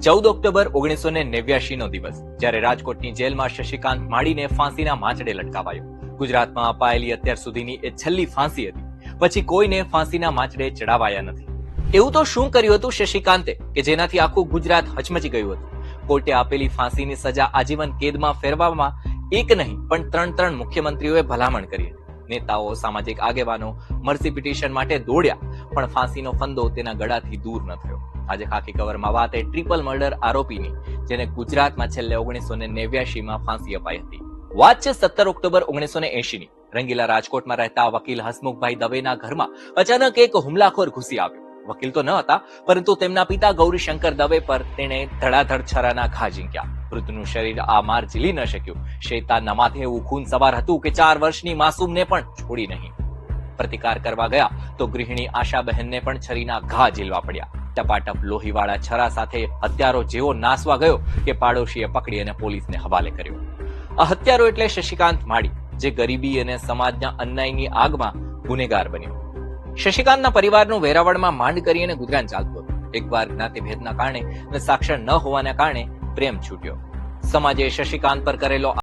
14 October 1989 નો દિવસ, જ્યારે રાજકોટની જેલમાં શશિકાંત માળીને ફાંસીના માંચડે લટકાવાયો. ગુજરાતમાં અપાયેલી અત્યાર સુધીની એ છેલ્લી ફાંસી હતી. પછી કોઈને ફાંસીના માંચડે ચડાવાયા નથી. એવું તો શું કર્યું હતું શશિકાંતે કે જેનાથી આખું ગુજરાત હચમચી ગયું હતું? કોર્ટે આપેલી ફાંસીની સજા આજીવન કેદમાં ફેરવવામાં એક નહીં પણ ત્રણ મુખ્યમંત્રીઓએ ભલામણ કરી. નેતાઓ, સામાજિક આગેવાનો મર્સી પિટિશન માટે દોડ્યા, પણ ફાંસીનો ફંદો તેના ગળાથી દૂર ન થયો. આજે ખાકી કવરમાં વાત એ ટ્રિપલ મર્ડર આરોપીની, જેને ગુજરાતમાં છેલ્લે 1989માં ફાંસી અપાઈ હતી. વાત છે 17 ઓક્ટોબર 1980ની. રંગીલા રાજકોટમાં રહેતા વકીલ હસમુખભાઈ દવેના ઘરમાં અચાનક એક હુમલાખોર ઘૂસી આવ્યો. વકીલ તો ન હતા, પરંતુ તેમના પિતા ગૌરીશંકર દવે પર તેણે ધડાધડ છરાના ઘા ઝીંક્યા. વૃદ્ધનું શરીર આ માર ઝીલી ન શક્યું. શૈતાનના માથે એવું ખૂન સવાર હતું કે 4 વર્ષની માસૂમને પણ છોડી નહીં. પ્રતિકાર કરવા ગયા તો ગૃહિણી આશાબહેનને પણ છરીના ઘા ઝીલવા પડ્યા. ટપાટપ લોહીવાળા છરા સાથે હત્યારો જેવો નાસવા ગયો કે પાડોશીએ પકડી અને પોલીસને હવાલે કર્યો. આ હત્યારો એટલે શશિકાંત માળી, જે ગરીબી અને સમાજના અન્યાયની આગમાં ગુનેગાર બન્યો. શશિકાંતના પરિવારનું વેરાવળમાં માંડ કરી અને ગુજરાન ચાલતું હતું. એકવાર જ્ઞાતિભેદના કારણે અને સાક્ષર ન હોવાના કારણે પ્રેમ છૂટ્યો. સમાજે શશિકાંત પર કરેલો